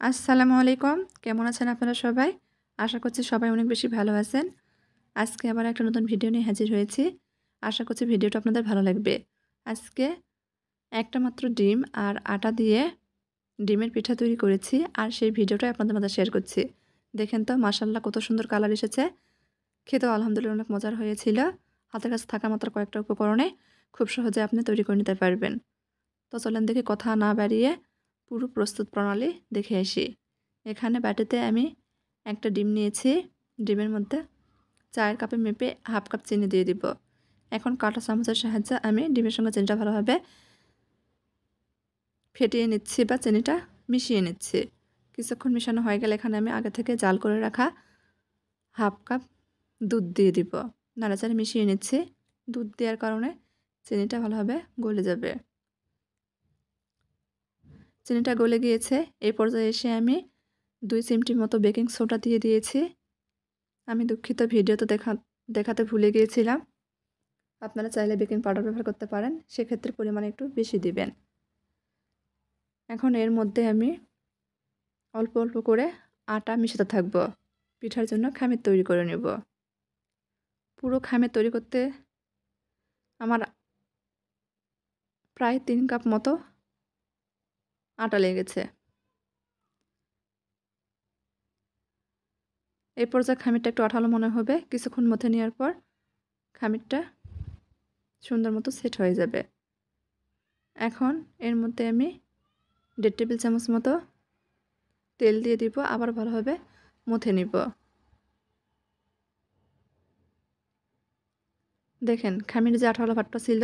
আসসালামু আলাইকুম। কেমন আছেন আপনারা সবাই? আশা করছি সবাই অনেক বেশি ভালো আছেন। আজকে আবার একটা নতুন ভিডিও নিয়ে হাজির হয়েছি। আশা করছি ভিডিওটা আপনাদের ভালো লাগবে। আজকে একটা মাত্র ডিম আর আটা দিয়ে ডিমের পিঠা তৈরি করেছি আর সেই ভিডিওটাই আপনাদের মাঝে শেয়ার করছি। দেখেন তো মাশাআল্লাহ কত সুন্দর কালার এসেছে। খেতেও আলহামদুলিল্লাহ অনেক মজার হয়েছিল। হাতের কাছে থাকা মাত্র কয়েকটা উপকরণে খুব সহজে আপনি তৈরি করে নিতে পারবেন। তো চলেন দেখি কথা না বাড়িয়ে পুরো প্রস্তুত প্রণালী দেখে আসি। এখানে বাটিতে আমি একটা ডিম নিয়েছি। ডিমের মধ্যে চায়ের কাপে মেপে হাফ কাপ চিনি দিয়ে দিব। এখন কাঁটা চামচের সাহায্যে আমি ডিমের সঙ্গে চিনিটা ভালোভাবে ফেটিয়ে নিচ্ছি বা চিনিটা মিশিয়ে নিচ্ছি। কিছুক্ষণ মিশানো হয়ে গেলে এখানে আমি আগে থেকে জাল করে রাখা হাফ কাপ দুধ দিয়ে দিব। নাড়াচাড়া মিশিয়ে নিচ্ছি। দুধ দেওয়ার কারণে চিনিটা ভালোভাবে গলে যাবে। চিনিটা গলে গিয়েছে। এই পর্যায়ে এসে আমি 2 চিমটি মতো বেকিং সোডা দিয়ে দিয়েছি। আমি দুঃখিত ভিডিওতে দেখাতে ভুলে গিয়েছিলাম। আপনারা চাইলে বেকিং পাউডার ব্যবহার করতে পারেন। সেক্ষেত্রে পরিমাণ একটু বেশি দিবেন। এখন এর মধ্যে আমি অল্প অল্প করে আটা মিশাতে থাকব। পিঠার জন্য খামির তৈরি করে নেব। পুরো খামির তৈরি করতে আমার প্রায় 3 কাপ মতো আটা লেগেছে। এই পর্যায়ে খামিরটা একটু আঠালো মনে হবে। কিছুক্ষণ মথে নেওয়ার পর খামিরটা সুন্দর মতো সেট হয়ে যাবে। এখন এর মধ্যে আমি 1.5 টেবিল চামচ মতো তেল দিয়ে দিব। আবার ভালোভাবে মথে নিব। দেখেন খামির যে আঠালো ভাবটা ছিল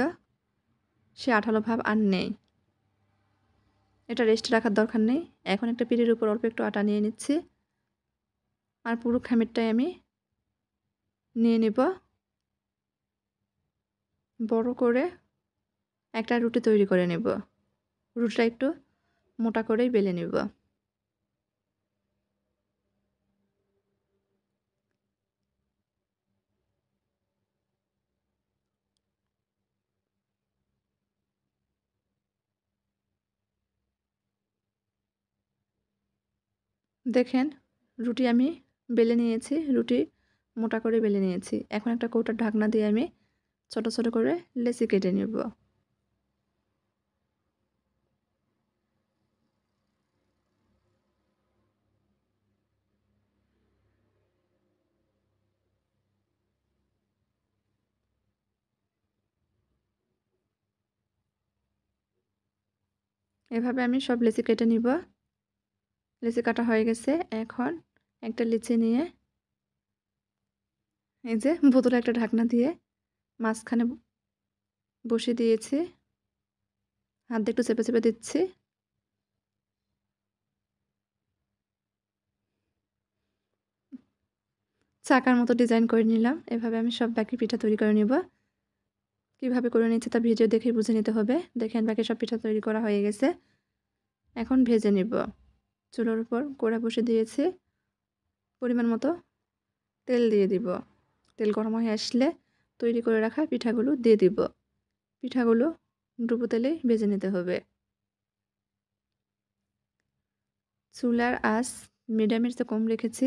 সে আঠালো ভাব আর নেই। এটা রেস্টে রাখার দরকার নেই। এখন একটা পিঠের উপর অল্প একটু আটা নিয়ে নিচ্ছি। আর পুরো খামিরটাই আমি নিয়ে নিব। বড় করে একটা রুটি তৈরি করে নেব। রুটিটা একটু মোটা করেই বেলে নেব। দেখেন রুটি আমি বেলে নিয়েছি। রুটি মোটা করে বেলে নিয়েছি। এখন একটা কৌটার ঢাকনা দিয়ে আমি ছোট ছোট করে লেচি কেটে নেব। এভাবে আমি সব লেচি কেটে নিব। লেচি কাটা হয়ে গেছে। এখন একটা লিচি নিয়ে এই যে বোতলে একটা ঢাকনা দিয়ে মাঝখানে বসিয়ে দিয়েছি। হাত দিয়ে একটু চেপে চেপে দিচ্ছি। চাকার মতো ডিজাইন করে নিলাম। এভাবে আমি সব বাকি পিঠা তৈরি করে নিব। কিভাবে করে নিচ্ছি তা ভিডিও দেখেই বুঝে নিতে হবে। দেখেন বাকি সব পিঠা তৈরি করা হয়ে গেছে। এখন ভেজে নিব। চুলার উপর কড়া বসিয়ে দিয়েছি। পরিমাণ মতো তেল দিয়ে দিব। তেল গরম হয়ে আসলে তৈরি করে রাখা পিঠাগুলো দিয়ে দিব। পিঠাগুলো ডুবো তেলে ভেজে নিতে হবে। চুলার আঁচ মিডিয়ামের চেয়ে কম রেখেছি।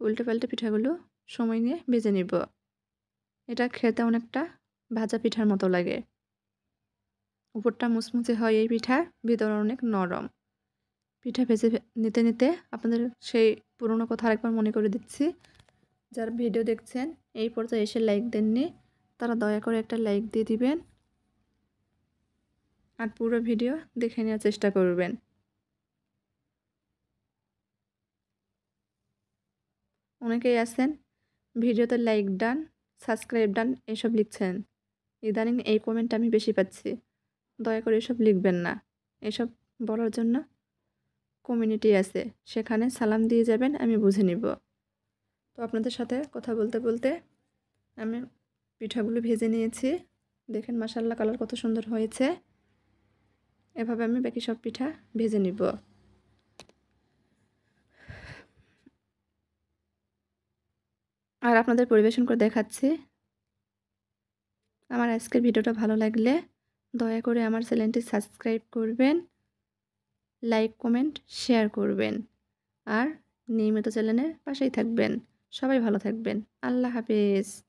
উল্টে পাল্টে পিঠাগুলো সময় নিয়ে ভেজে নিব। এটা খেতে অনেকটা ভাজা পিঠার মতো লাগে। উপরটা মুচমুচে হয় এই পিঠা, ভিতরে অনেক নরম। পিঠা ভেজে নিতে নিতে আপনাদের সেই পুরনো কথা আরেকবার মনে করে দিচ্ছি। যারা ভিডিও দেখছেন এই পর্যায়ে এসে লাইক দেননি তারা দয়া করে একটা লাইক দিয়ে দিবেন আর পুরো ভিডিও দেখে নেওয়ার চেষ্টা করবেন। অনেকেই আছেন ভিডিওতে লাইক ডান, সাবস্ক্রাইব ডান এসব লিখছেন। ইদানিং এই কমেন্ট আমি বেশি পাচ্ছি। দয়া করে এসব লিখবেন না। এসব বলার জন্য কমিউনিটি আছে, সেখানে সালাম দিয়ে যাবেন, আমি বুঝে নিব। তো আপনাদের সাথে কথা বলতে বলতে আমি পিঠাগুলো ভেজে নিয়েছি। দেখেন মাশাআল্লাহ কালার কত সুন্দর হয়েছে। এভাবে আমি বাকি সব পিঠা ভেজে নিব। আর আপনাদের পরিবেশন করে দেখাচ্ছি। আমার আজকের ভিডিওটা ভালো লাগলে দয়া করে আমার চ্যানেলটি সাবস্ক্রাইব করবেন লাইক, কমেন্ট, শেয়ার করবেন। আর নিয়মিত চ্যানেলের পাশেই থাকবেন। সবাই ভালো থাকবেন। আল্লাহ হাফেজ।